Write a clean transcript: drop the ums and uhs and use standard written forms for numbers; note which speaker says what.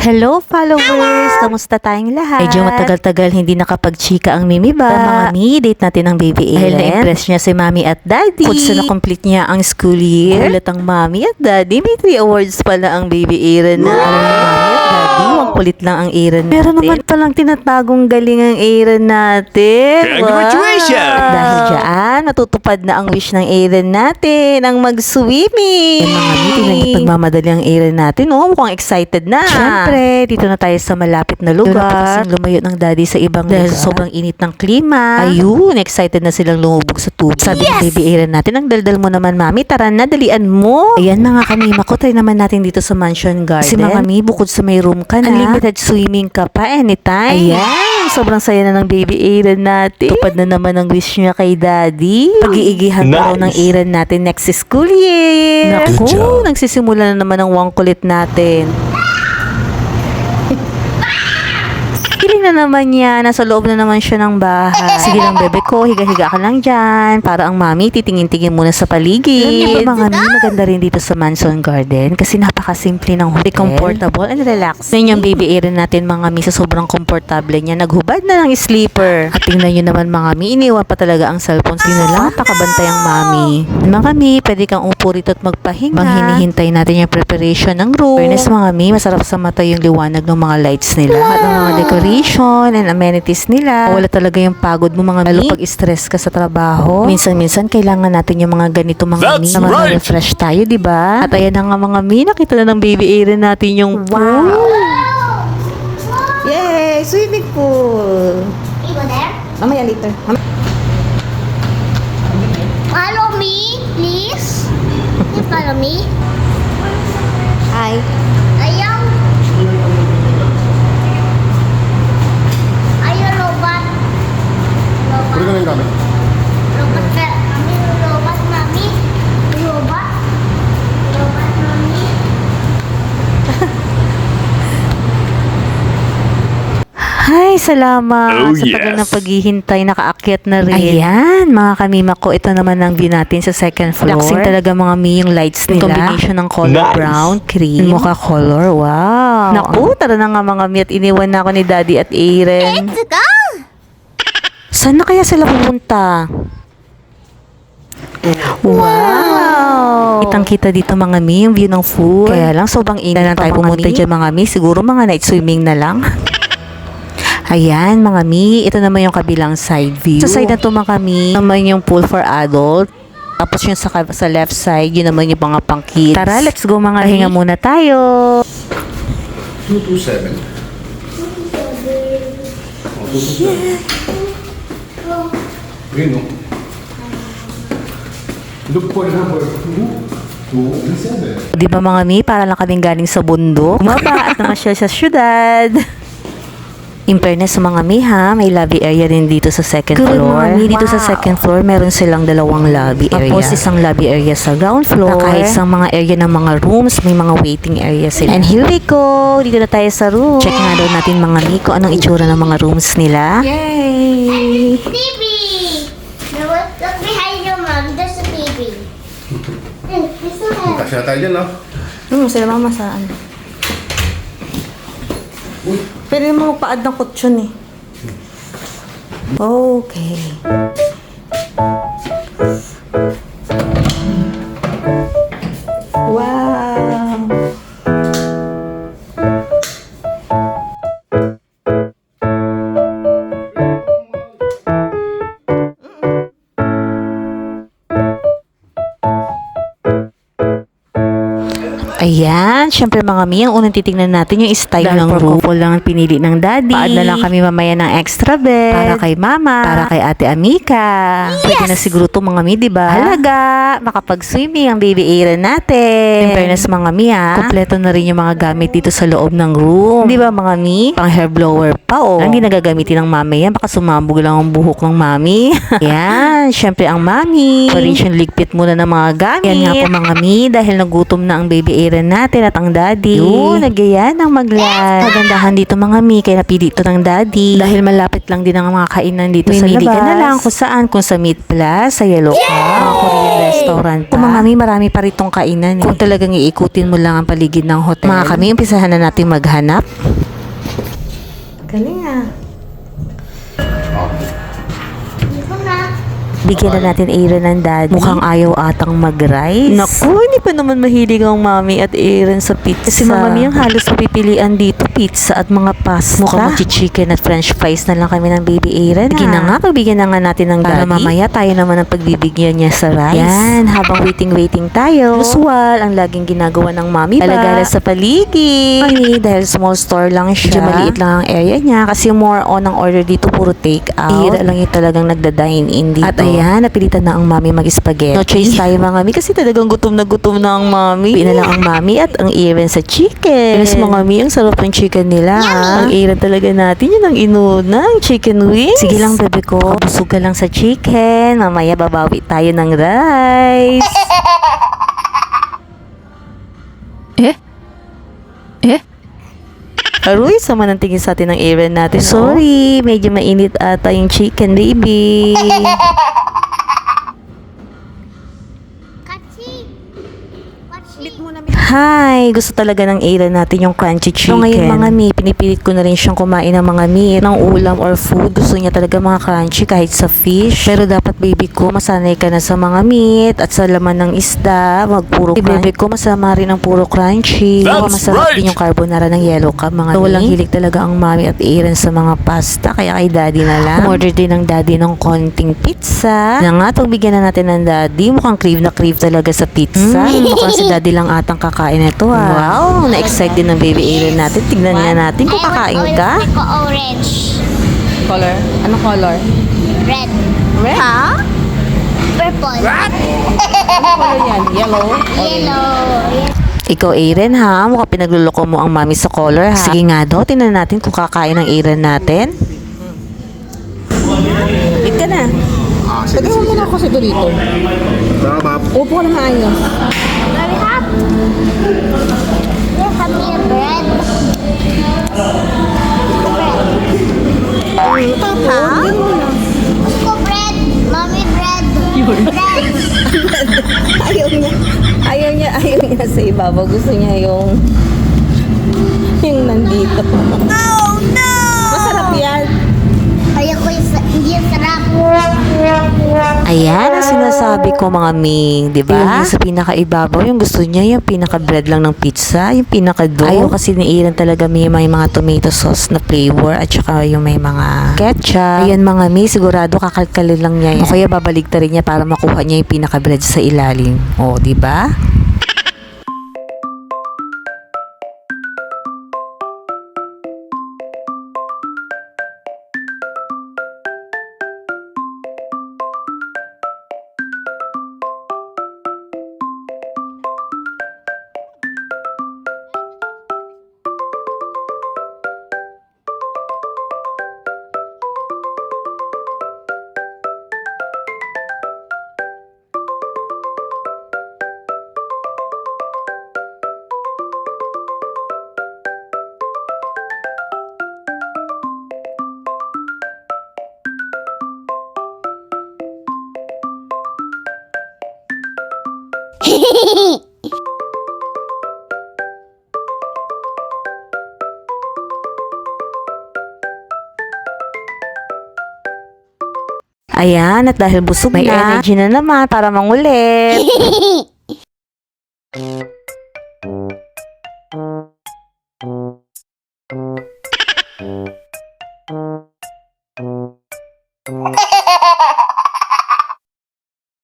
Speaker 1: Hello followers! Kamusta tayong lahat? Medyo matagal-tagal hindi nakapag-chika ang Mimi ba? Mga mi, date natin ang baby Ellen. Dahil na-impress niya si Mami at Daddy. Kung sa na-complete niya ang school year. Ulat ang Mami at Daddy. May 3 awards pala ang baby Aaron na. Alam ni Mami at Daddy, wang kulit lang ang Aaron natin. Meron naman palang tinatagong galing ang Aaron natin.
Speaker 2: Congratulations!
Speaker 1: Wow! Dahil dyan, matutupad na ang wish ng Aaron natin, ang mag-swimming. Yan mga mi, tingnan niyo pagmamadali ang Aaron natin. Oh, mukhang excited na. Siyempre, dito na tayo sa malapit na lugar. Lumayo ng Daddy sa ibang dahil sobrang init ng klima. Ayun, excited na silang lumubog sa tubig. Sabi ng baby Aaron natin, ang daldal mo naman, Mami. Tara na, dalian mo. Ayan mga kamima ko, try naman natin dito sa Mansion Garden. Kasi mga mi, bukod sa may room ka na, unlimited swimming ka pa anytime. Ayan, sobrang saya na ng baby Aaron natin. Tupad na naman ang wish niya kay Daddy. Pag-iigihan pa raw ng Aaron natin next school year.
Speaker 2: Good
Speaker 1: Naku,
Speaker 2: job.
Speaker 1: nagsisimula na naman ang wangkulit natin. Kiling na naman niya, nasa loob na naman siya ng bahay. Sige lang bebe ko, higa-higa ka lang dyan. Para ang Mami, titingin-tingin muna sa paligid. Alam niyo ba mga mi, maganda rin dito sa Mansion Garden kasi napakasimple ng hotel. Comfortable and relax. Ngayon yung baby Aaron natin mga mi, sa sobrang komportable niya, naghubad na ng sleeper. At tingnan nyo naman mga mi, iniwan pa talaga ang cellphone. Hindi na lang napakabantay ang Mami. Mga mi, pwede kang upo rito at magpahinga. Hinihintay natin yung preparation ng room. Fairness mga mi, masarap sa mata yung liwanag ng mga lights nila at ng mga decoration and amenities nila. Wala talaga yung pagod mo mga mi. Lalo pag stress ka sa trabaho. Minsan-minsan kailangan natin yung mga ganito mga mi
Speaker 2: That's
Speaker 1: na
Speaker 2: right.
Speaker 1: refresh tayo, di ba? At ayan na nga mga mi, nakita na ng baby Aaron natin yung pool. Yay! Swimming pool!
Speaker 3: You go there?
Speaker 1: Mamaya later.
Speaker 3: Follow me, please. You follow me.
Speaker 1: Hi!
Speaker 3: Ayaw. Ayaw robot. Robot.
Speaker 4: Pwede ka na yung gamit.
Speaker 3: Robot ka. Mami, robot, mami. Robot. Robot, mami.
Speaker 1: Ay, salamat
Speaker 2: Oh,
Speaker 1: sa tagal
Speaker 2: yes.
Speaker 1: ng paghihintay, nakaakyat na rin. Ayan, mga kamima ko, ito naman ang view natin sa second floor. Relaxing talaga mga mi yung lights nila. Combination ng color
Speaker 2: Nice.
Speaker 1: brown, cream, mocha color. Wow. Naku, tara na nga mga mi at iniwan na ako ni Daddy at Aaron.
Speaker 3: Let's go.
Speaker 1: Saan na kaya sila pupunta? Wow! Kitang-kita dito mga mi, yung view ng pool. Kaya lang, sobrang init na lang tayo pumunta dyan mga mi. Siguro mga night swimming na lang. Ayan mga mi, ito naman yung kabilang side view. Sa side na to mga mi, naman yung pool for adult. Tapos yung sa left side, yun naman yung mga pang kids. Tara, let's go mga hinga muna tayo.
Speaker 4: 227. Oh, 227. Yun, no? Look for number 227.
Speaker 1: Di ba mga mi, para lang kaming galing sa bundok. Bumaba at namasyal sa syudad. In fairness sa mga mi ha, may lobby area din dito sa second floor. Mga mi, dito sa second floor, meron silang 2 lobby area. Tapos isang lobby area sa ground floor. Na kahit sa mga area ng mga rooms, may mga waiting area sila. And here we go! Dito na tayo sa room. Check nga daw natin mga mi kung anong itsura ng mga rooms nila. Yay!
Speaker 3: TV. Look behind you, mom. There's a TV. There's a
Speaker 4: Kasya tayo dyan, no?
Speaker 1: Sila mama sa ano? Pwede mo magpaad ng kutsyon eh. Okay. Wow! Ayan, syempre mga mi, ang unang titingnan natin yung style ng room. Couple lang ang pinili ng Daddy. Paad na lang kami mamaya ng extra bed. Para kay Mama. Para kay Ate Amika. Pwede na siguro to mga mi, diba? Halaga, makapag-swimming ang baby Aaron natin. In fairness mga mi ha, kompleto na rin yung mga gamit dito sa loob ng room. Diba mga mi? Pang hair blower pa oh. Ang ginagagamitin ng Mami yan, baka sumabog lang ang buhok ng Mami. Yan, syempre ang Mami. Operation ligpit muna ng mga gamit. Yan nga po mga mi, dahil nagutom na ang baby Aaron Aaron natin at ang daddy. Yun, nagyaya ng mag-live. Kagandahan dito mga mi, kaya napili ito ng daddy. Dahil malapit lang din ang mga kainan dito sa labas. Pili ka na lang kung saan, kung sa Meat Plus, sa Yellow Cup, mga Korean restaurant pa. Kung mga mi, marami pa ritong kainan. Kung talagang iikutin mo lang ang paligid ng hotel. Mga kami, umpisahan na natin maghanap. Galing ah.
Speaker 3: Ito na.
Speaker 1: Bigyan na natin Aaron ng daddy. Mukhang ayaw atang mag-rice. Naku, hindi pa naman mahilig ang mami at Aaron sa pizza. Si mami ang halos pipilian dito, pizza at mga pasta. Mukhang magchi-chicken at french fries na lang kami ng baby Aaron. Sige na nga, pagbigyan na nga natin ng daddy. Para mamaya tayo naman ang pagbibigyan niya sa rice. Yan, habang waiting tayo. Usual, ang laging ginagawa ng mami ba? Alagala sa paligid. Ay, dahil small store lang siya. Medyo maliit lang ang area niya kasi more on ang order dito puro take out. Ira lang yung talagang nagda-dine in dito. At ayan, napilitan na ang mami mag-spaghetti. No choice tayo mga mami kasi talagang gutom na ang mami. Pina lang ang mami at ang Aaron sa chicken. Yes mga mami, ang sarap ng chicken nila. Ang Aaron talaga natin, yun ang inuna, ang chicken wings. Sige lang bebe ko, busog ka lang sa chicken. Mamaya babawi tayo ng rice. Aroy, sama ng tingin sa atin ng Aaron natin. Sorry, medyo mainit ata yung chicken, baby.
Speaker 3: Kachi. Kachi.
Speaker 1: Hi! Gusto talaga ng Aaron natin yung crunchy chicken. So ngayon mga mi, pinipilit ko na rin siyang kumain ng mga meat, ng ulam or food. Gusto niya talaga mga crunchy kahit sa fish. Pero dapat baby ko, masanay ka na sa mga meat at sa laman ng isda. Magpuro crunchy. Baby ko, masama rin ang puro crunchy. Masarap din yung carbonara ng Yellow Cup mga so, walang hilig talaga ang mami at Aaron sa mga pasta. Kaya kay daddy na lang. Umorder din ng daddy ng konting pizza. Na nga, pagbigyan na natin ng daddy. Mukhang crave na crave talaga sa pizza. Mukhang si daddy lang atang kakain ito ah. Wow, na-excite din ng baby Aaron natin. Tignan nga natin kung kakain ka.
Speaker 3: Ko orange.
Speaker 2: Color? Anong color?
Speaker 3: Red.
Speaker 2: Red?
Speaker 3: Ha? Purple.
Speaker 2: Anong color yan? Yellow?
Speaker 3: Yellow.
Speaker 1: Ikaw Aaron ha, mukhang pinagluloko mo ang mami sa color ha. Sige nga daw, tingnan natin kung kakain ng Aaron natin. Eat ka na.
Speaker 2: Pwede mo muna ako kasi dito.
Speaker 4: Tama.
Speaker 2: Upo ka na maayos.
Speaker 3: Very happy. Yes, have me a bread.
Speaker 2: Ha?
Speaker 3: Gusto bread. Mommy bread. Bread.
Speaker 1: Ayaw niya sa ibabaw. Gusto niya yung nandito.
Speaker 3: Oh no!
Speaker 2: Masarap yan.
Speaker 3: Ayoko hindi sarap.
Speaker 1: Ayan ang sinasabi ko mga Ming, di ba? Yung sa pinakaibabaw, yung gusto niya yung pinaka-bread lang ng pizza, yung pinaka-dough. Ayaw kasi ni Aaron talaga may mga tomato sauce na flavor at saka yung may mga ketchup. Ayan mga Ming, sigurado kakalkalin lang niya yan. O kaya babalik ta rin niya para makuha niya yung pinaka-bread sa ilalim. O, di ba? Ayan, at dahil busog may energy na naman para mangulit.